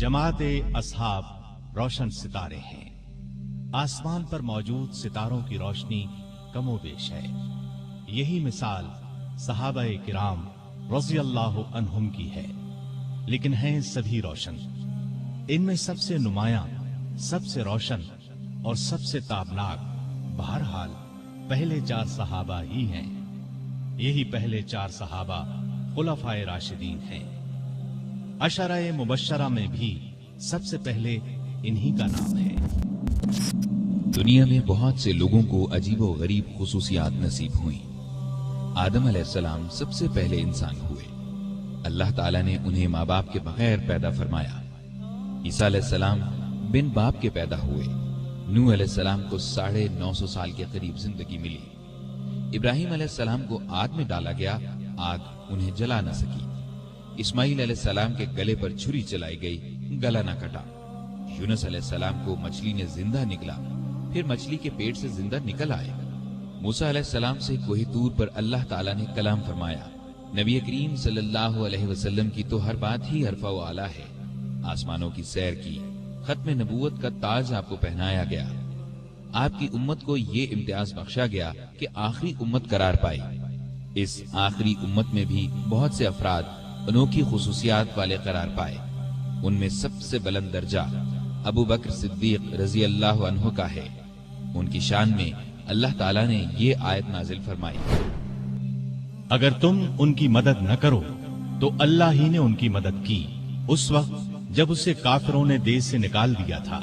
जमात असहाब रोशन सितारे हैं। आसमान पर मौजूद सितारों की रोशनी कमोबेश है। यही मिसाल सहाबाए किराम रज़ियल्लाहु अन्हुम की है, लेकिन हैं सभी रोशन। इनमें सबसे नुमायां, सबसे रोशन और सबसे ताबनाक बहरहाल पहले 4 सहाबा ही हैं। यही पहले 4 सहाबा खुलफाए राशिदीन हैं। अशराए मुबश्शरा में भी सबसे पहले इन्हीं का नाम है। दुनिया में बहुत से लोगों को अजीबो गरीब खुसूसियात नसीब हुई। आदम अलैहिस्सलाम सबसे पहले इंसान हुए। अल्लाह ताला ने उन्हें माँ बाप के बगैर पैदा फरमाया। ईसा अलैहिस्सलाम बिन बाप के पैदा हुए। नूह अलैहिस्सलाम को 950 साल के करीब जिंदगी मिली। इब्राहिम अलैहिस्सलाम को आग में डाला गया, आग उन्हें जला न सकी। इस्माइल अलैहिस्सलाम के गले पर छुरी चलाई गई, गला न कटा। यूनुस अलैहिस्सलाम को मछली ने जिंदा निकला, फिर मछली के पेट से जिंदा निकल आए। मूसा अलैहिस्सलाम से कोहे तूर पर अल्लाह ताला ने कलाम फरमाया। नबी करीम सल्लल्लाहु अलैहि वसल्लम की तो हर बात ही अरफा व आला है। आसमानों की सैर की, खत्म नबूवत का ताज आपको पहनाया गया। आपकी उम्मत को ये इम्तियाज बख्शा गया कि आखिरी उम्मत करार पाई। इस आखिरी उम्मत में भी बहुत से अफराद अनोखी खुसूसियात वाले करार पाए। उनमें सबसे बुलंद दर्जा अबू बकर सिद्दीक रजी अल्लाह अन्हु का है। उनकी शान में अल्लाह ताला ने ये आयत नाजिल फरमाई, अगर तुम उनकी मदद न करो तो अल्लाह ही ने उनकी मदद की, उस वक्त जब उसे काफिरों ने देश से निकाल दिया था।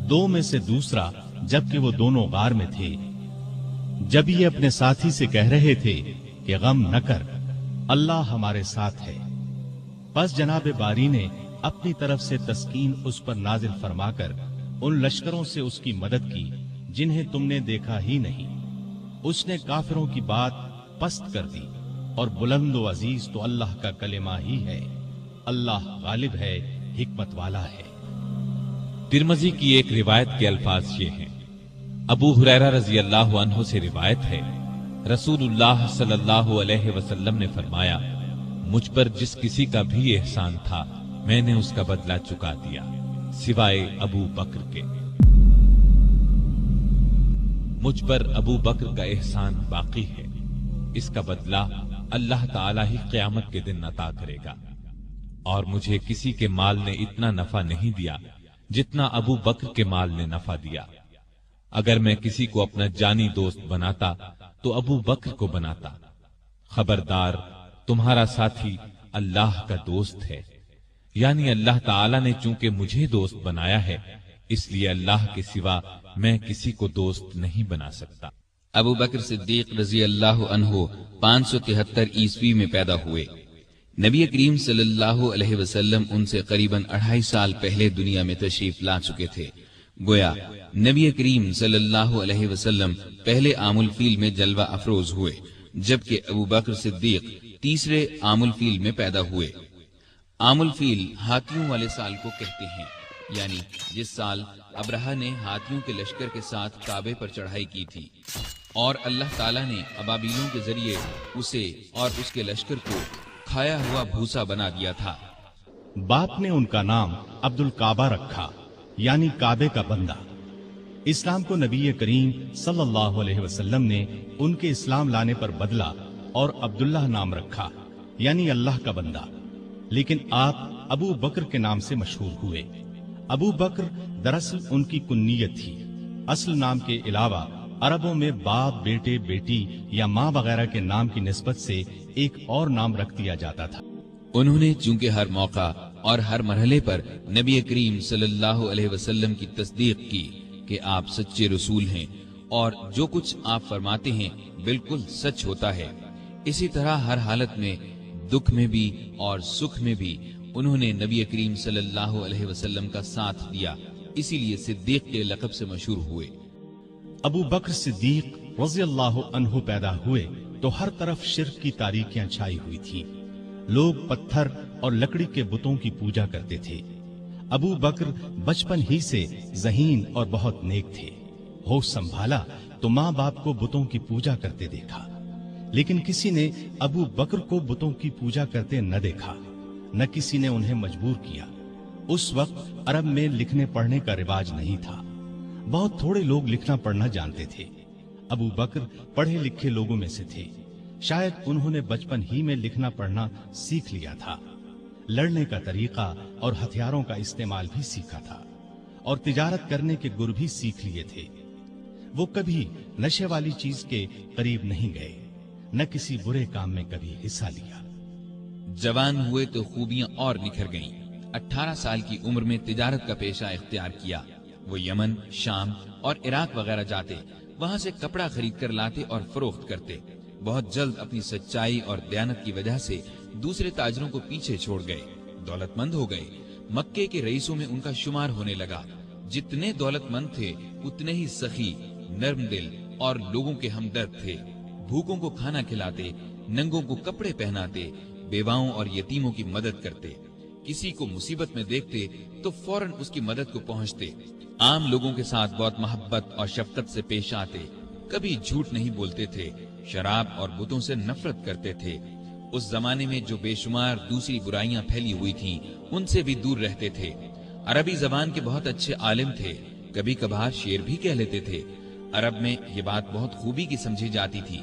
2 में से दूसरा जबकि वो दोनों गार में थे। जब ये अपने साथी से कह रहे थे कि गम न कर, अल्लाह हमारे साथ है। बस जनाब बारी ने अपनी तरफ से तस्कीन उस पर नाजिल फरमाकर उन लश्करों से उसकी मदद की जिन्हें तुमने देखा ही नहीं। उसने काफिरों की बात पस्त कर दी और बुलंद व अजीज तो अल्लाह का कलेमा ही है। अल्लाह गालिब है, हिकमत वाला है। तिरमिज़ी की एक रिवायत के अल्फाज ये हैं। अबू हुरैरा रजी अल्लाह अन्हु से रिवायत है, रसूलुल्लाह सल्लल्लाहु अलैहि वसल्लम ने फरमाया, मुझ पर जिस किसी का भी एहसान था मैंने उसका बदला चुका दिया, सिवाय अबू बकर के। मुझ पर अबू बकर का एहसान बाकी है, इसका बदला अल्लाह ताला ही क़यामत के दिन अता करेगा। और मुझे किसी के माल ने इतना नफा नहीं दिया जितना अबू बकर के माल ने नफा दिया। अगर मैं किसी को अपना जानी दोस्त बनाता तो अबू बकर को बनाता। खबरदार, तुम्हारा साथी अल्लाह का दोस्त है। यानी अल्लाह ताला ने चूंकि मुझे दोस्त बनाया है, इसलिए अल्लाह के सिवा मैं किसी को दोस्त नहीं बना सकता। अबू बकर सिद्दीक रजी अल्लाह अन्हु 573 ईस्वी में पैदा हुए। नबी करीम सल्लल्लाहु अलैहि वसल्लम उनसे करीबन 2.5 साल पहले दुनिया में तशरीफ ला चुके थे। गोया नबी करीम सल्लल्लाहु अलैहि वसल्लम पहले आमुल फील में जलवा अफरोज हुए, जबकि अबू बकर सिद्दीक तीसरे आमुल फील में पैदा हुए। आमुल फील हाथियों वाले साल को कहते हैं, यानी जिस साल अब्रहा ने हाथियों के लश्कर के साथ काबे पर चढ़ाई की थी और अल्लाह ताला ने अबाबीलों के जरिए उसे और उसके लश्कर को खाया हुआ भूसा बना दिया था। बाप ने उनका नाम अब्दुल काबा रखा, यानी काबे का बंदा। इस्लाम को नबी करीम सल्लल्लाहु अलैहि वसल्लम ने उनके इस्लाम लाने पर बदला और अब्दुल्लाह नाम रखा, यानी अल्लाह का बंदा। लेकिन आप अबू बकर के नाम से मशहूर हुए। अबू बकर दरअसल उनकी कुन्नियत थी। असल नाम के अलावा अरबों में बाप, बेटे, बेटी या माँ वगैरह के नाम की निस्बत से एक और नाम रख दिया जाता था। उन्होंने चूंकि हर मौका और हर मरहले पर नबी करीम सल्लल्लाहु अलैहि वसल्लम की तस्दीक की कि आप सच्चे रसूल हैं और जो कुछ आप फरमाते हैं बिल्कुल सच होता है। इसी तरह हर हालत में, दुख में भी और सुख में भी उन्होंने नबी करीम सल्लल्लाहु अलैहि वसल्लम का साथ दिया, इसीलिए सिद्दीक के लक़ब से मशहूर हुए। अबू बकर सिद्दीक रज़ियल्लाहु अन्हु पैदा हुए तो हर तरफ शिर्क की तारीकियां छाई हुई थी। लोग पत्थर और लकड़ी के बुतों की पूजा करते थे। अबू बकर बचपन ही से ज़हीन और बहुत नेक थे। होश संभाला तो माँ बाप को बुतों की पूजा करते देखा, लेकिन किसी ने अबू बकर को बुतों की पूजा करते न देखा, न किसी ने उन्हें मजबूर किया। उस वक्त अरब में लिखने पढ़ने का रिवाज नहीं था। बहुत थोड़े लोग लिखना पढ़ना जानते थे। अबू बकर पढ़े लिखे लोगों में से थे। शायद उन्होंने बचपन ही में लिखना पढ़ना सीख लिया था। लड़ने का तरीका और हथियारों का इस्तेमाल भी सीखा था और तिजारत करने के गुर भी सीख लिए थे। वो कभी नशे वाली चीज के करीब नहीं गए, न किसी बुरे काम में कभी हिस्सा लिया। जवान हुए तो खूबियां और निखर गईं। 18 साल की उम्र में तिजारत का पेशा इख्तियार किया। वो यमन, शाम और इराक वगैरह जाते, वहां से कपड़ा खरीद कर लाते और फरोख्त करते। बहुत जल्द अपनी सच्चाई और दयानत की वजह से दूसरे ताजरों को पीछे छोड़ गए, दौलतमंद हो गए। मक्के के रईसों में उनका शुमार होने लगा। जितने दौलतमंद थे उतने ही सखी, नर्म दिल और लोगों के हमदर्द थे। भूखों को खाना खिलाते, नंगों को कपड़े पहनाते, बेवाओं और यतीमों की मदद करते। किसी को मुसीबत में देखते तो फौरन उसकी मदद को पहुंचते। आम लोगों के साथ बहुत मोहब्बत और शफकत से पेश आते। कभी झूठ नहीं बोलते थे। शराब और बुतों से नफरत करते थे। उस जमाने में जो बेशुमार दूसरी बुराइयां फैली हुई थीं, उनसे भी दूर रहते थे। अरबी जबान के बहुत अच्छे आलिम थे। कभी कभार शेर भी कह लेते थे। अरब में ये बात बहुत खूबी की समझी जाती थी।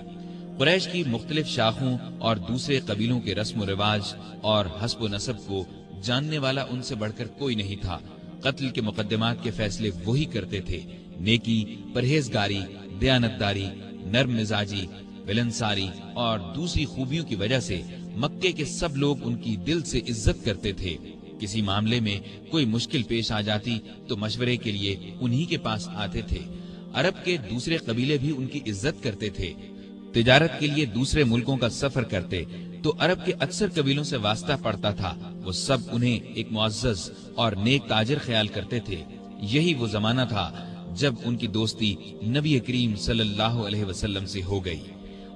कुरैश की मुख्तलिफ शाखों और दूसरे कबीलों के रस्म रिवाज और हस्ब नसब को जानने वाला उनसे बढ़कर कोई नहीं था। कत्ल के मुकद्दमात के फैसले वही करते थे। नेकी, परहेजगारी, दयानतदारी, नर्म मिजाजी, विलनसारी और दूसरी खूबियों की वजह से मक्के के सब लोग उनकी दिल से इज्जत करते थे। किसी मामले में कोई मुश्किल पेश आ जाती तो मशवरे के लिए उन्हीं के पास आते थे। अरब के दूसरे कबीले भी उनकी इज्जत करते थे। तिजारत के लिए दूसरे मुल्कों का सफर करते तो अरब के अक्सर कबीलों से वास्ता पड़ता था। वो सब उन्हें एक मुअज़्ज़ज़ और नेक ताजिर ख्याल करते थे। यही वो जमाना था जब उनकी दोस्ती नबी करीम सल्लल्लाहु अलैहि वसल्लम से हो गई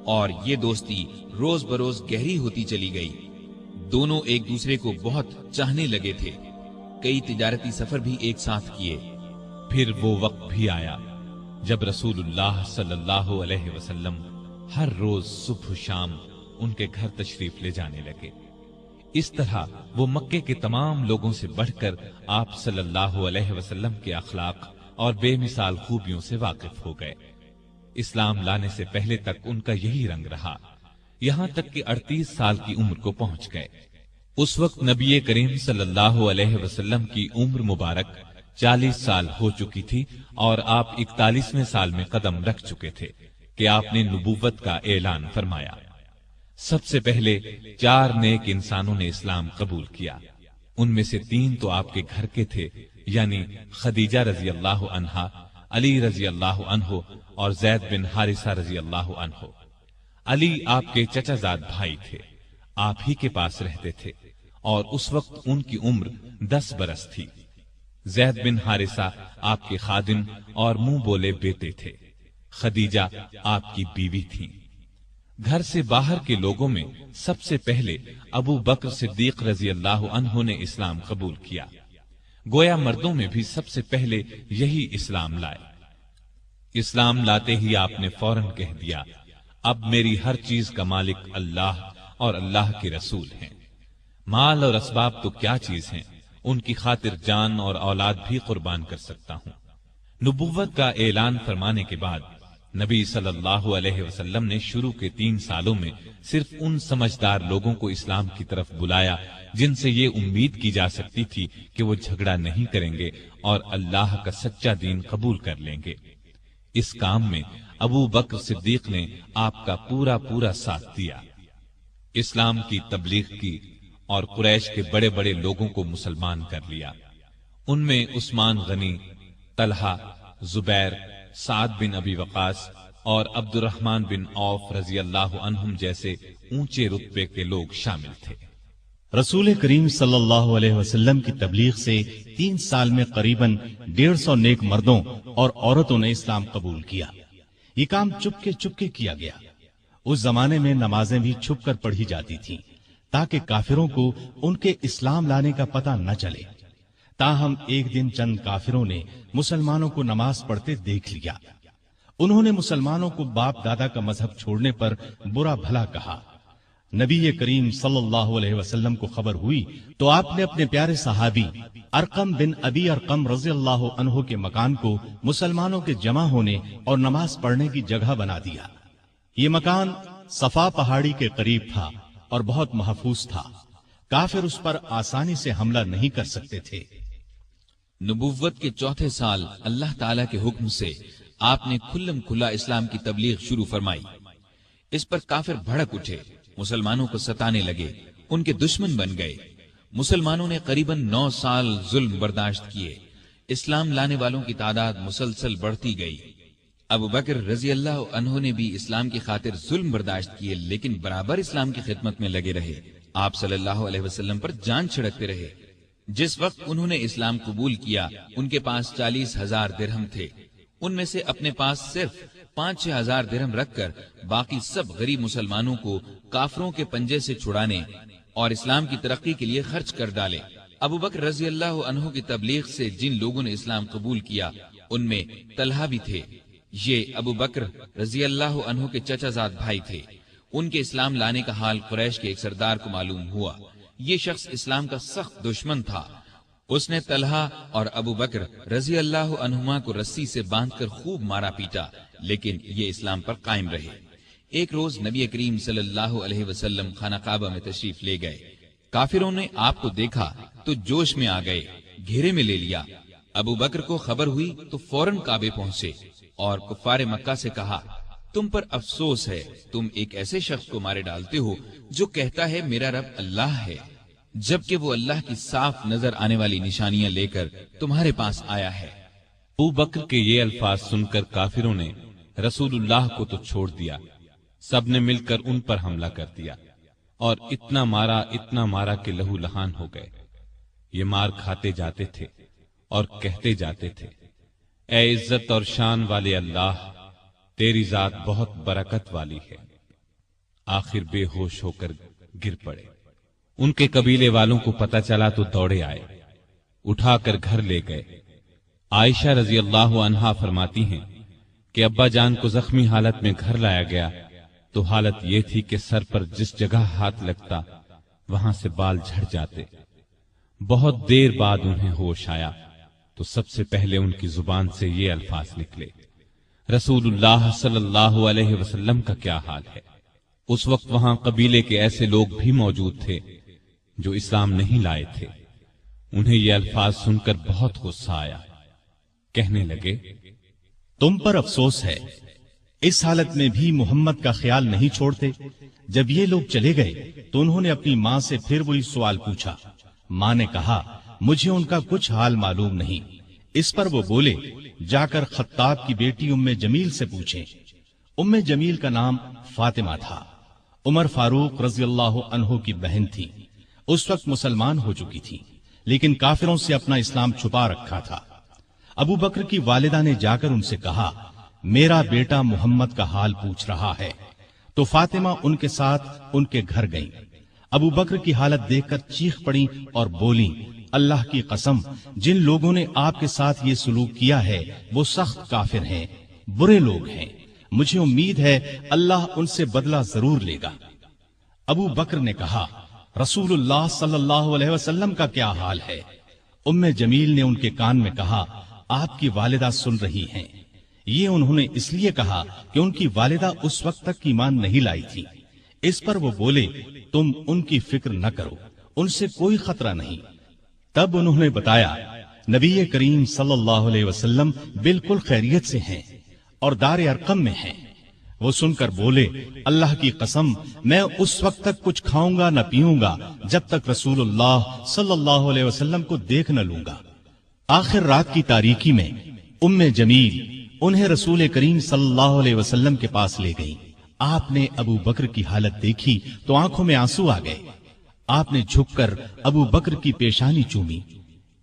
और ये दोस्ती रोज बरोज गहरी होती चली गई। दोनों एक दूसरे को बहुत चाहने लगे थे। कई तिजारती सफर भी एक साथ किए। फिर वो वक्त भी आया जब रसूलुल्लाह सल्लल्लाहु अलैहि वसल्लम हर रोज सुबह शाम उनके घर तशरीफ ले जाने लगे। इस तरह वो मक्के के तमाम लोगों से बढ़कर आप सल्लल्लाहु अलैहि वसल्लम के अखलाक और बेमिसाल खूबियों से वाकिफ हो गए। इस्लाम लाने से पहले तक उनका यही रंग रहा, यहां तक कि 38 साल की उम्र को पहुंच गए। उस वक्त नबी करीम सल्लल्लाहु अलैहि वसल्लम की उम्र मुबारक 40 साल हो चुकी थी और आप 41वें साल में कदम रख चुके थे कि आपने नबूवत का ऐलान फरमाया। सबसे पहले 4 नेक इंसानों ने इस्लाम कबूल किया। उनमें से 3 तो आपके घर के थे, यानी खदीजा रजी अल्लाह अन्हा, अली रजी अल्लाह अन्हो और जैद बिन हारिसा रजी अल्लाह अन्हो। अली आपके चचाजाद भाई थे, आप ही के पास रहते थे और उस वक्त उनकी उम्र 10 बरस थी। जैद बिन हारिसा आपके खादिम और मुंह बोले बेटे थे। खदीजा आपकी बीवी थी। घर से बाहर के लोगों में सबसे पहले अबू बकर सिद्दीक रजी अल्लाह अन्हु ने इस्लाम कबूल किया। गोया मर्दों में भी सबसे पहले यही इस्लाम लाए। इस्लाम लाते ही आपने फौरन कह दिया, अब मेरी हर चीज का मालिक अल्लाह और अल्लाह के रसूल हैं। माल और असबाब तो क्या चीज हैं, उनकी खातिर जान और औलाद भी कुर्बान कर सकता हूं। नबुव्वत का ऐलान फरमाने के बाद नबी सल्लल्लाहु अलैहि वसल्लम ने शुरू के 3 सालों में सिर्फ उन समझदार लोगों को इस्लाम की तरफ बुलाया जिनसे ये उम्मीद की जा सकती थी कि वो झगड़ा नहीं करेंगे और अल्लाह का सच्चा दीन कबूल कर लेंगे। इस काम में अबू बकर सिद्दीक ने आपका पूरा पूरा साथ दिया। इस्लाम की तबलीग की और कुरैश के बड़े बड़े लोगों को मुसलमान कर लिया। उनमें उस्मान गनी, तलहा, जुबैर, साद बिन अबी वकास और अब्दुर्रहमान बिन औफ रजी अल्लाह अन्हुम जैसे ऊंचे रुतबे के लोग शामिल थे। रसूल करीम सल्लल्लाहु अलैहि वसल्लम की तबलीग से 3 साल में करीबन 150 नेक मर्दों और औरतों ने इस्लाम कबूल किया। ये काम चुपके चुपके किया गया। उस जमाने में नमाजें भी छुप कर पढ़ी जाती थीं ताकि काफिरों को उनके इस्लाम लाने का पता न चले। ताहम एक दिन चंद काफिरों ने मुसलमानों को नमाज पढ़ते देख लिया। उन्होंने मुसलमानों को बाप दादा का मजहब छोड़ने पर बुरा भला कहा। नबी करीम सल्लल्लाहु अलैहि वसल्लम को खबर हुई तो आपने अपने प्यारे सहाबी अरकम बिन अबी अरकम रज़ियल्लाहु अन्हु के मकान को मुसलमानों के जमा होने और नमाज पढ़ने की जगह बना दिया। ये मकान सफा पहाड़ी के करीब था और बहुत महफूज था। काफिर उस पर आसानी से हमला नहीं कर सकते थे। नबुव्वत के चौथे साल अल्लाह ताला के हुक्म से आपने खुल्लम खुल्ला इस्लाम की तबलीग शुरू फरमाई। इस पर काफिर भड़क उठे, मुसलमानों को सताने लगे, उनके दुश्मन बन गए। मुसलमानों ने करीबन 9 साल जुल्म बर्दाश्त किए। इस्लाम लाने वालों की तादाद मुसलसल बढ़ती गई। अबू बकर रजी अल्लाह अन्हु ने भी इस्लाम की खातिर जुल्म बर्दाश्त किए, लेकिन बराबर इस्लाम की खिदमत में लगे रहे। आप सल्लल्लाहु अलैहि वसल्लम पर जान छिड़कते रहे। जिस वक्त उन्होंने इस्लाम कबूल किया, उनके पास 40,000 दिरहम थे। उनमें से अपने पास सिर्फ 5-6 हजार दिरहम रखकर बाकी सब गरीब मुसलमानों को काफरों के पंजे से छुड़ाने और इस्लाम की तरक्की के लिए खर्च कर डाले। अबू बकर रजी अल्लाह अन्हु की तबलीग से जिन लोगों ने इस्लाम कबूल किया, उनमें तलहा भी थे। ये अबू बकर रजी अल्लाह अन्हु के चचाजाद भाई थे। उनके इस्लाम लाने का हाल कुरैश के एक सरदार को मालूम हुआ। ये शख्स इस्लाम का सख्त दुश्मन था। उसने तलहा और अबू बकर रजी अल्लाह अन्हुमा को रस्सी से बांधकर खूब मारा पीटा, लेकिन ये इस्लाम पर कायम रहे। एक रोज नबी करीम सल्लल्लाहु अलैहि वसल्लम खाना काबा में तशरीफ ले गए। काफिरों ने आपको देखा तो जोश में आ गए, घेरे में ले लिया। अबू बकर को खबर हुई तो फौरन काबे पहुंचे और कुफ्फारे मक्का से कहा, तुम पर अफसोस है, तुम एक ऐसे शख्स को मारे डालते हो जो कहता है मेरा रब अल्लाह है, जबकि वो अल्लाह की साफ नजर आने वाली निशानियां लेकर तुम्हारे पास आया है। अबू बकर के ये अल्फाज सुनकर काफिरों ने रसूलुल्लाह को तो छोड़ दिया, सबने मिलकर उन पर हमला कर दिया और इतना मारा कि लहू लहान हो गए। ये मार खाते जाते थे और कहते जाते थे, ए इज्जत और शान वाले अल्लाह, तेरी जात बहुत बरकत वाली है। आखिर बेहोश होकर गिर पड़े। उनके कबीले वालों को पता चला तो दौड़े आए, उठाकर घर ले गए। आयशा रजी अल्लाह अन्हा फरमाती हैं कि अब्बा जान को जख्मी हालत में घर लाया गया तो हालत ये थी कि सर पर जिस जगह हाथ लगता वहां से बाल झड़ जाते। बहुत देर बाद उन्हें होश आया तो सबसे पहले उनकी जुबान से ये अल्फाज निकले, रसूलुल्लाह सल्लल्लाहु अलैहि वसल्लम का क्या हाल है। उस वक्त वहां कबीले के ऐसे लोग भी मौजूद थे जो इस्लाम नहीं लाए थे। उन्हें ये अल्फाज सुनकर बहुत गुस्सा आया। कहने लगे, तुम पर अफसोस है, इस हालत में भी मोहम्मद का ख्याल नहीं छोड़ते। जब ये लोग चले गए तो उन्होंने अपनी माँ से फिर वही सवाल पूछा। माँ ने कहा, मुझे उनका कुछ हाल मालूम नहीं। इस पर वो बोले, जाकर खत्ताब की बेटी उम्मे जमील से पूछें। उम्मे जमील का नाम फातिमा था। उमर फारूक रज़ियल्लाहु अन्हु की बहन थी। उस वक्त मुसलमान हो चुकी थी, लेकिन काफिरों से अपना इस्लाम छुपा रखा था। अबू बकर की वालिदा ने जाकर उनसे कहा, मेरा बेटा मोहम्मद का हाल पूछ रहा है। तो फातिमा उनके साथ उनके घर गईं। अबू बकर की हालत देखकर चीख पड़ी और बोली, अल्लाह की कसम, जिन लोगों ने आपके साथ ये सलूक किया है वो सख्त काफिर हैं, बुरे लोग हैं। मुझे उम्मीद है अल्लाह उनसे बदला जरूर लेगा। अबू बकर ने कहा, रसूलुल्लाह सल्लल्लाहु अलैहि वसल्लम का क्या हाल है। उम्मे जमील ने उनके कान में कहा, आपकी वालिदा सुन रही हैं। ये उन्होंने इसलिए कहा कि उनकी वालिदा उस वक्त तक ईमान नहीं लाई थी। इस पर वो बोले, तुम उनकी फिक्र न करो, उनसे कोई खतरा नहीं। तब उन्होंने बताया, नबी करीम सल्लल्लाहु अलैहि वसल्लम बिल्कुल खैरियत से हैं और दार अरकम में हैं। वो सुनकर बोले, अल्लाह की कसम, मैं उस वक्त तक कुछ खाऊंगा न पीऊंगा जब तक रसूलुल्लाह सल्लल्लाहु अलैहि वसल्लम को देख न लूंगा। आखिर रात की तारीकी में उम्मे जमील उन्हें रसूल करीम सल्लल्लाहु अलैहि वसल्लम के पास ले गई। आपने अबू बकर की हालत देखी तो आंखों में आंसू आ गए। आपने झुककर अबू बकर की पेशानी चूमी।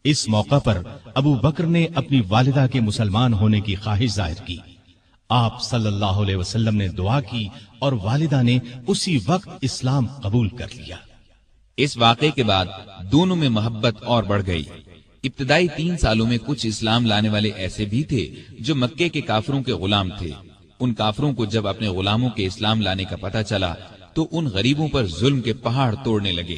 इस मौका पर अबू बकर ने अपनी वालिदा के मुसलमान होने की ख्वाहिश जाहिर की। आप सल्लल्लाहु अलैहि वसल्लम ने दुआ की और वालिदा ने उसी वक्त इस्लाम कबूल कर लिया। इस वाक़े के बाद दोनों में मोहब्बत और बढ़ गई। इब्तदाई 3 सालों में कुछ इस्लाम लाने वाले ऐसे भी थे जो मक्के के काफिरों के गुलाम थे। उन काफिरों को जब अपने गुलामों के इस्लाम लाने का पता चला تو ان غریبوں پر ظلم کے پہاڑ توڑنے لگے۔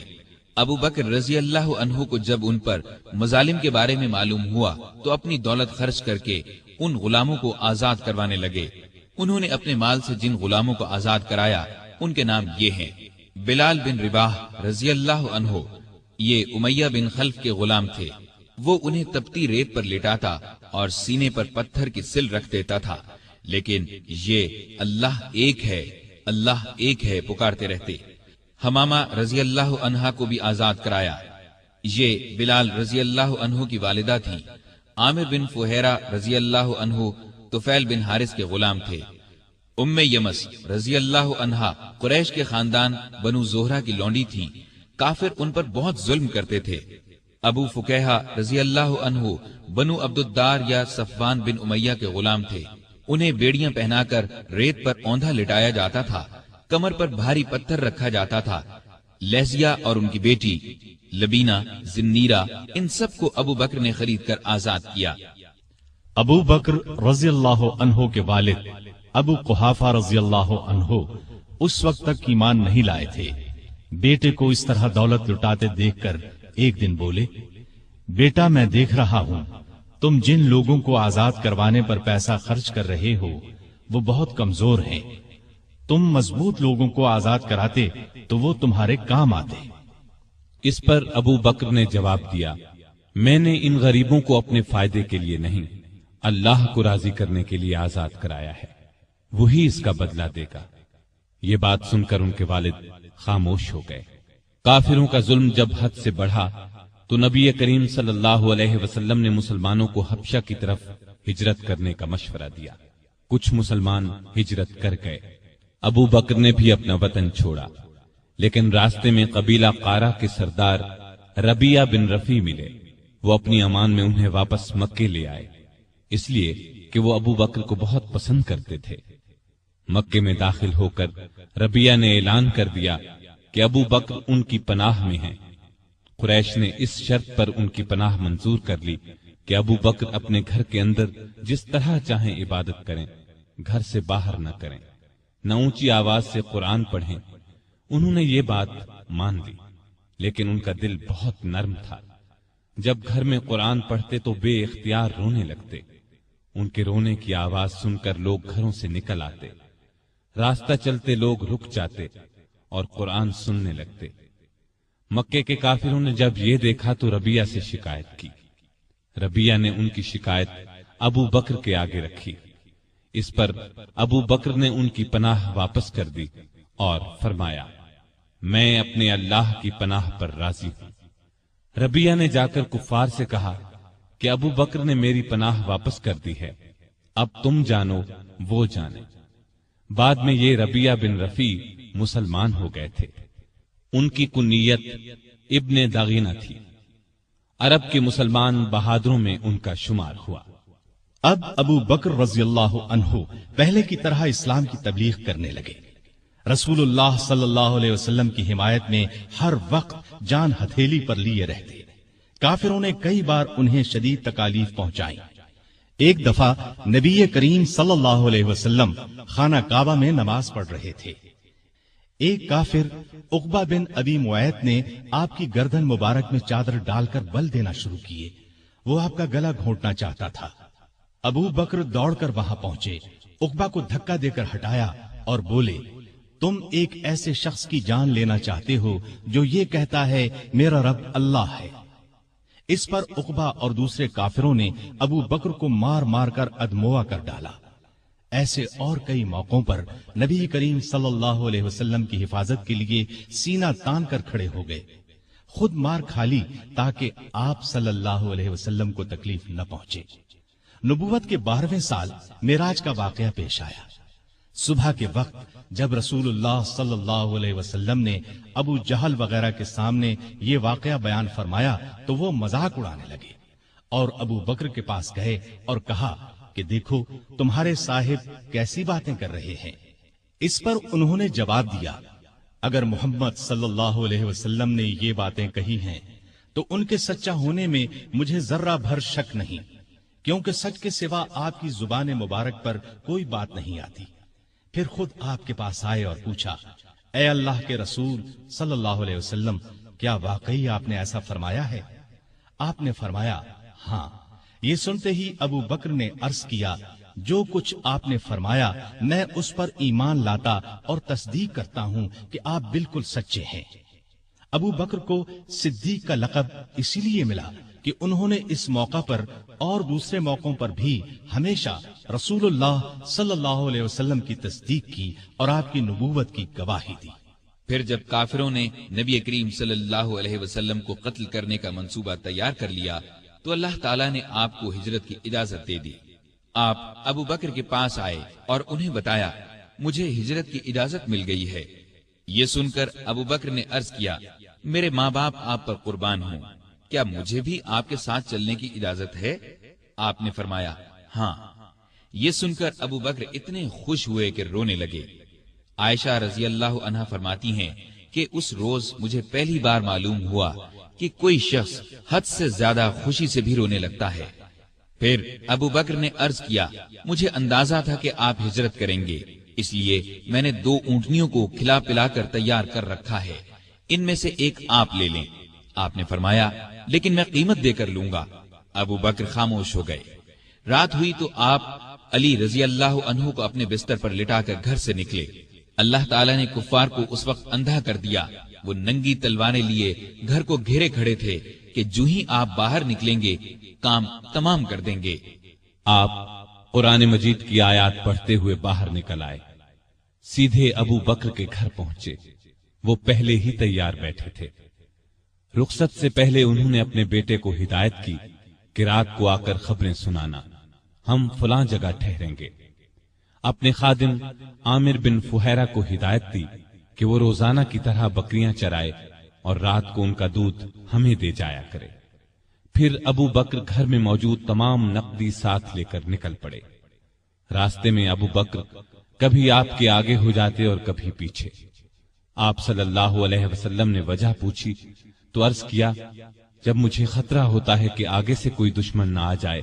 ابو بکر رضی اللہ عنہ کو جب ان پر مظالم کے بارے میں معلوم ہوا تو اپنی دولت خرچ کر کے ان غلاموں کو آزاد کروانے لگے۔ انہوں نے اپنے مال سے جن غلاموں کو آزاد کرایا ان کے نام یہ ہیں: بلال بن رباح رضی اللہ عنہ، یہ امیہ بن خلف کے غلام تھے۔ وہ انہیں تپتی ریت پر لٹاتا اور سینے پر پتھر کی سل رکھ دیتا تھا، لیکن یہ اللہ ایک ہے پکارتے رہتے۔ حمامہ رضی اللہ عنہا کو بھی آزاد کرایا۔ یہ بلال رضی اللہ عنہ کی والدہ تھی۔ عامر بن فہیرہ رضی اللہ عنہ طفیل بن حارث کے غلام تھے۔ ام یمس رضی اللہ عنہا قریش کے خاندان بنو زہرہ کی لونڈی تھی۔ کافر ان پر بہت ظلم کرتے تھے۔ ابو فکیہہ رضی اللہ عنہ بنو عبد الدار یا صفوان بن امیہ کے غلام تھے۔ انہیں بیڑیاں پہنا کر ریت پر اوندھا لٹایا جاتا تھا، کمر پر بھاری پتھر رکھا جاتا تھا۔ لہزیہ اور ان کی بیٹی لبینہ، زنیرہ، ان سب کو ابو بکر نے خرید کر آزاد کیا۔ ابو بکر رضی اللہ عنہ کے والد ابو قحافہ رضی اللہ عنہ اس وقت تک ایمان نہیں لائے تھے۔ بیٹے کو اس طرح دولت لٹاتے دیکھ کر ایک دن بولے: بیٹا، میں دیکھ رہا ہوں تم جن لوگوں کو آزاد کروانے پر پیسہ خرچ کر رہے ہو وہ بہت کمزور ہیں۔ تم مضبوط لوگوں کو آزاد کراتے تو وہ تمہارے کام آتے۔ اس پر ابو بکر نے جواب دیا: میں نے ان غریبوں کو اپنے فائدے کے لیے نہیں، اللہ کو راضی کرنے کے لیے آزاد کرایا ہے، وہی اس کا بدلہ دے گا۔ یہ بات سن کر ان کے والد خاموش ہو گئے۔ کافروں کا ظلم جب حد سے بڑھا تو نبی کریم صلی اللہ علیہ وسلم نے مسلمانوں کو حبشہ کی طرف ہجرت کرنے کا مشورہ دیا۔ کچھ مسلمان ہجرت کر گئے۔ ابو بکر نے بھی اپنا وطن چھوڑا، لیکن راستے میں قبیلہ قارہ کے سردار ربیہ بن رفیع ملے۔ وہ اپنی امان میں انہیں واپس مکے لے آئے، اس لیے کہ وہ ابو بکر کو بہت پسند کرتے تھے۔ مکے میں داخل ہو کر ربیہ نے اعلان کر دیا کہ ابو بکر ان کی پناہ میں ہیں۔ قریش نے اس شرط پر ان کی پناہ منظور کر لی کہ ابو بکر اپنے گھر کے اندر جس طرح چاہیں عبادت کریں، گھر سے باہر نہ کریں، نہ اونچی آواز سے قرآن پڑھیں۔ انہوں نے یہ بات مان لی، لیکن ان کا دل بہت نرم تھا۔ جب گھر میں قرآن پڑھتے تو بے اختیار رونے لگتے۔ ان کے رونے کی آواز سن کر لوگ گھروں سے نکل آتے، راستہ چلتے لوگ رک جاتے اور قرآن سننے لگتے۔ مکے کے کافروں نے جب یہ دیکھا تو ربیہ سے شکایت کی۔ ربیہ نے ان کی شکایت ابو بکر کے آگے رکھی۔ اس پر ابو بکر نے ان کی پناہ واپس کر دی اور فرمایا: میں اپنے اللہ کی پناہ پر راضی ہوں۔ ربیہ نے جا کر کفار سے کہا کہ ابو بکر نے میری پناہ واپس کر دی ہے، اب تم جانو وہ جانے۔ بعد میں یہ ربیہ بن رفیع مسلمان ہو گئے تھے۔ ان کی کنیت ابن دغینہ تھی۔ عرب کے مسلمان بہادروں میں ان کا شمار ہوا۔ اب ابو بکر رضی اللہ عنہ پہلے کی طرح اسلام کی تبلیغ کرنے لگے۔ رسول اللہ صلی اللہ علیہ وسلم کی حمایت میں ہر وقت جان ہتھیلی پر لیے رہتے۔ کافروں نے کئی بار انہیں شدید تکالیف پہنچائیں۔ ایک دفعہ نبی کریم صلی اللہ علیہ وسلم خانہ کعبہ میں نماز پڑھ رہے تھے۔ ایک کافر عقبہ بن ابی معیط نے آپ کی گردن مبارک میں چادر ڈال کر بل دینا شروع کیے۔ وہ آپ کا گلا گھونٹنا چاہتا تھا۔ ابو بکر دوڑ کر وہاں پہنچے، عقبہ کو دھکا دے کر ہٹایا اور بولے: تم ایک ایسے شخص کی جان لینا چاہتے ہو جو یہ کہتا ہے میرا رب اللہ ہے۔ اس پر عقبہ اور دوسرے کافروں نے ابو بکر کو مار مار کر ادموا کر ڈالا۔ ایسے اور کئی موقعوں پر نبی کریم صلی اللہ علیہ وسلم کی حفاظت کے لیے سینہ تان کر کھڑے ہو گئے، خود مار کھا لی تاکہ آپ صلی اللہ علیہ وسلم کو تکلیف نہ پہنچے۔ نبوت کے 12ویں سال معراج کا واقعہ پیش آیا۔ صبح کے وقت جب رسول اللہ صلی اللہ علیہ وسلم نے ابو جہل وغیرہ کے سامنے یہ واقعہ بیان فرمایا تو وہ مذاق اڑانے لگے اور ابو بکر کے پاس گئے اور کہا کہ دیکھو تمہارے صاحب کیسی باتیں کر رہے ہیں۔ اس پر انہوں نے جواب دیا: اگر محمد صلی اللہ علیہ وسلم نے یہ باتیں کہی ہیں تو ان کے سچا ہونے میں مجھے ذرہ بھر شک نہیں، کیونکہ سچ کے سوا آپ کی زبان مبارک پر کوئی بات نہیں آتی۔ پھر خود آپ کے پاس آئے اور پوچھا: اے اللہ کے رسول صلی اللہ علیہ وسلم، کیا واقعی آپ نے ایسا فرمایا ہے؟ آپ نے فرمایا ہاں۔ یہ سنتے ہی ابو بکر نے عرض کیا، جو کچھ آپ نے فرمایا میں اس پر ایمان لاتا اور تصدیق کرتا ہوں کہ آپ بالکل سچے ہیں۔ ابو بکر کو صدیق کا لقب اسی لیے ملا کہ انہوں نے اس موقع پر اور دوسرے موقعوں پر بھی ہمیشہ رسول اللہ صلی اللہ علیہ وسلم کی تصدیق کی اور آپ کی نبوت کی گواہی دی۔ پھر جب کافروں نے نبی کریم صلی اللہ علیہ وسلم کو قتل کرنے کا منصوبہ تیار کر لیا تو اللہ تعالیٰ نے آپ کو ہجرت کی اجازت دے دی۔ آپ ابو بکر کے پاس آئے اور انہیں بتایا، مجھے ہجرت کی اجازت مل گئی ہے۔ یہ سن کر ابو بکر نے عرض کیا، میرے ماں باپ آپ پر قربان ہوں، کیا مجھے بھی آپ کے ساتھ چلنے کی اجازت ہے؟ آپ نے فرمایا ہاں۔ یہ سن کر ابو بکر اتنے خوش ہوئے کہ رونے لگے۔ عائشہ رضی اللہ عنہا فرماتی ہیں کہ اس روز مجھے پہلی بار معلوم ہوا کہ کوئی شخص حد سے زیادہ خوشی سے بھی رونے لگتا ہے۔ پھر ابو بکر نے عرض کیا، مجھے اندازہ تھا کہ آپ ہجرت کریں گے، اس لیے میں نے 2 اونٹنیوں کو کھلا پلا کر تیار کر رکھا ہے، ان میں سے ایک آپ لے لیں۔ آپ نے فرمایا لیکن میں قیمت دے کر لوں گا۔ ابو بکر خاموش ہو گئے۔ رات ہوئی تو آپ علی رضی اللہ عنہ کو اپنے بستر پر لٹا کر گھر سے نکلے۔ اللہ تعالیٰ نے کفار کو اس وقت اندھا کر دیا، وہ ننگی تلواریں لیے گھر کو گھیرے کھڑے تھے کہ جو ہی آپ باہر نکلیں گے کام تمام کر دیں گے۔ آپ قرآن مجید کی آیات پڑھتے ہوئے باہر نکل آئے، سیدھے ابو بکر کے گھر پہنچے۔ وہ پہلے ہی تیار بیٹھے تھے۔ رخصت سے پہلے انہوں نے اپنے بیٹے کو ہدایت کی کہ رات کو آ کر خبریں سنانا، ہم فلاں جگہ ٹھہریں گے۔ اپنے خادم عامر بن فہیرہ کو ہدایت دی کہ وہ روزانہ کی طرح بکریاں چرائے اور رات کو ان کا دودھ ہمیں دے جایا کرے۔ پھر ابو بکر گھر میں موجود تمام نقدی ساتھ لے کر نکل پڑے۔ راستے میں ابو بکر کبھی آپ کے آگے ہو جاتے اور کبھی پیچھے۔ آپ صلی اللہ علیہ وسلم نے وجہ پوچھی تو عرض کیا، جب مجھے خطرہ ہوتا ہے کہ آگے سے کوئی دشمن نہ آ جائے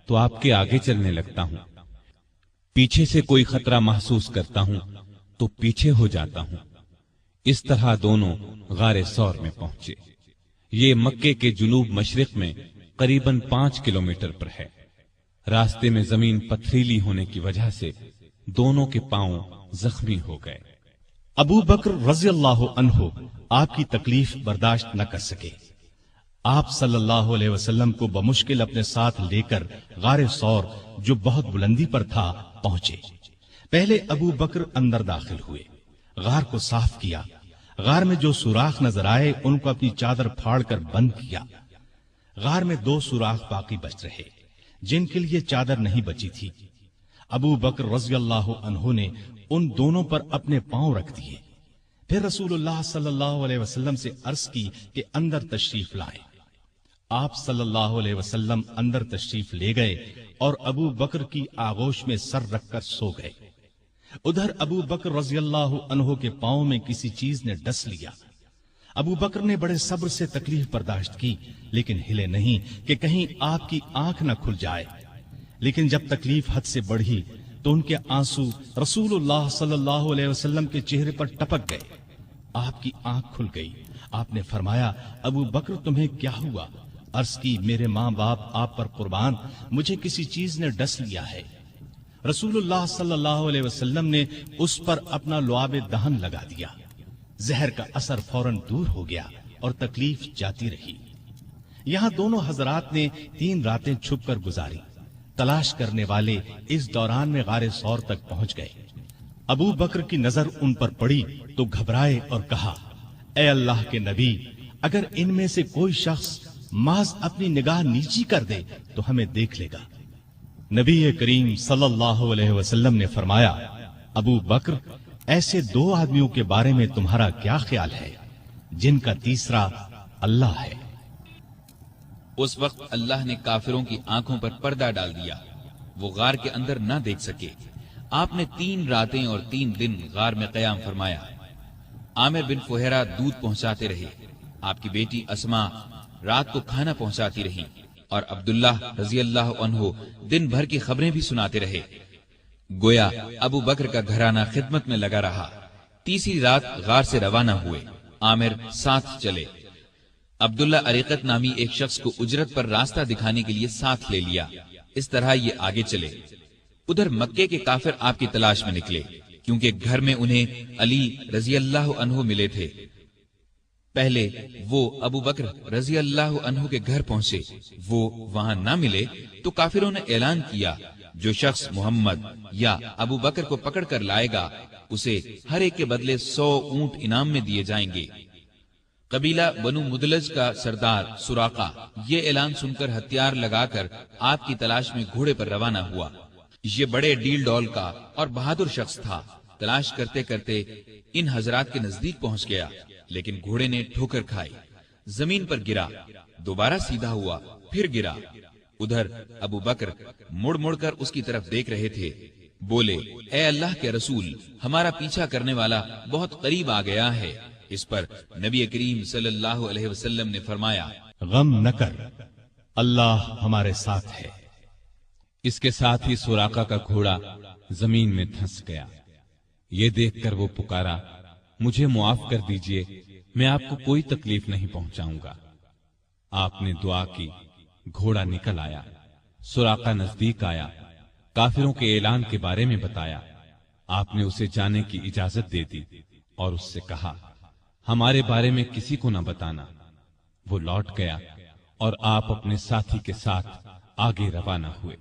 تو آپ کے آگے چلنے لگتا ہوں، پیچھے سے کوئی خطرہ محسوس کرتا ہوں تو پیچھے ہو جاتا ہوں۔ اس طرح دونوں غار ثور میں پہنچے۔ یہ مکے کے جنوب مشرق میں قریباً 5 کلومیٹر پر ہے۔ راستے میں زمین پتھریلی ہونے کی وجہ سے دونوں کے پاؤں زخمی ہو گئے۔ ابو بکر رضی اللہ عنہ آپ کی تکلیف برداشت نہ کر سکے۔ آپ صلی اللہ علیہ وسلم کو بمشکل اپنے ساتھ لے کر غار ثور جو بہت بلندی پر تھا پہنچے۔ پہلے ابو بکر اندر داخل ہوئے، غار کو صاف کیا، غار میں جو سوراخ نظر آئے ان کو اپنی چادر پھاڑ کر بند کیا۔ غار میں 2 سوراخ باقی بچ رہے جن کے لیے چادر نہیں بچی تھی۔ ابو بکر رضی اللہ عنہ نے ان دونوں پر اپنے پاؤں رکھ دیے، پھر رسول اللہ صلی اللہ علیہ وسلم سے عرض کی کہ اندر تشریف لائیں۔ آپ صلی اللہ علیہ وسلم اندر تشریف لے گئے اور ابو بکر کی آغوش میں سر رکھ کر سو گئے۔ ادھر ابو بکر رضی اللہ عنہ کے پاؤں میں کسی چیز نے ڈس لیا۔ ابو بکر نے بڑے صبر سے تکلیف برداشت کی لیکن ہلے نہیں کہ کہیں آپ کی آنکھ نہ کھل جائے۔ لیکن جب تکلیف حد سے بڑھی تو ان کے آنسو رسول اللہ صلی اللہ علیہ وسلم کے چہرے پر ٹپک گئے۔ آپ کی آنکھ کھل گئی۔ آپ نے فرمایا، ابو بکر تمہیں کیا ہوا؟ عرض کی، میرے ماں باپ آپ پر قربان، مجھے کسی چیز نے ڈس لیا ہے۔ رسول اللہ صلی اللہ علیہ وسلم نے اس پر اپنا لعاب دہن لگا دیا۔ زہر کا اثر فوراً دور ہو گیا اور تکلیف جاتی رہی۔ یہاں دونوں حضرات نے 3 راتیں چھپ کر گزاری۔ تلاش کرنے والے اس دوران میں غار ثور تک پہنچ گئے۔ ابو بکر کی نظر ان پر پڑی تو گھبرائے اور کہا، اے اللہ کے نبی، اگر ان میں سے کوئی شخص محض اپنی نگاہ نیچی کر دے تو ہمیں دیکھ لے گا۔ نبی کریم صلی اللہ علیہ وسلم نے فرمایا، ابو بکر، ایسے 2 آدمیوں کے بارے میں تمہارا کیا خیال ہے جن کا تیسرا اللہ ہے؟ اس وقت اللہ نے کافروں کی آنکھوں پر پردہ ڈال دیا، وہ غار کے اندر نہ دیکھ سکے۔ آپ نے 3 راتیں اور 3 دن غار میں قیام فرمایا۔ عامر بن فہیرہ دودھ پہنچاتے رہے، آپ کی بیٹی اسما رات کو کھانا پہنچاتی رہی اور عبداللہ رضی اللہ عنہ دن بھر کی خبریں بھی سناتے رہے۔ گویا ابو بکر کا گھرانہ خدمت میں لگا رہا۔ तीसरी रात गार से रवाना हुए। आमिर साथ चले। अब्दुल्ला अरीकत नामी एक शख्स को उजरत पर रास्ता दिखाने के लिए साथ ले लिया। इस तरह ये आगे चले। उधर मक्के के काफिर आपकी तलाश में निकले, क्योंकि घर में उन्हें अली रजी अल्लाह अन्हु मिले थे। पहले वो अबू बकर रजी अल्लाह अन्हु के घर पहुंचे। वो वहां ना मिले तो काफिरों ने ऐलान किया, जो शख्स मोहम्मद या अबू बकर को पकड़ कर लाएगा उसे हर एक के बदले 100 ऊंट इनाम में दिए जाएंगे। कबीला बनु मुदलज का सरदार सुराका ये ऐलान सुनकर हथियार लगाकर आपकी तलाश में घोड़े पर रवाना हुआ। ये बड़े डील डॉल का और बहादुर शख्स था। तलाश करते करते इन हजरात के नजदीक पहुंच गया, लेकिन घोड़े ने ठोकर खाई, जमीन पर गिरा, दोबारा सीधा हुआ, फिर गिरा। उधर अबू बकर मुड़ मुड़ कर उसकी तरफ देख रहे थे। बोले, ए अल्लाह के रसूल, हमारा पीछा करने वाला बहुत करीब आ गया है। इस पर नबी करीम सल्लल्लाहु अलैहि वसल्लम ने फरमाया, गम न कर, अल्लाह हमारे साथ है। इसके साथ ही सुराका का घोड़ा जमीन में धंस गया। ये देखकर वो पुकारा, मुझे मुआफ कर दीजिए, मैं आपको कोई तकलीफ नहीं पहुंचाऊंगा। आपने दुआ की, घोड़ा निकल आया। सुराका नजदीक आया, काफिरों के ऐलान के बारे में बताया। आपने उसे जाने की इजाजत दे दी और उससे कहा, हमारे बारे में किसी को न बताना। वो लौट गया और आप अपने साथी के साथ आगे रवाना हुए।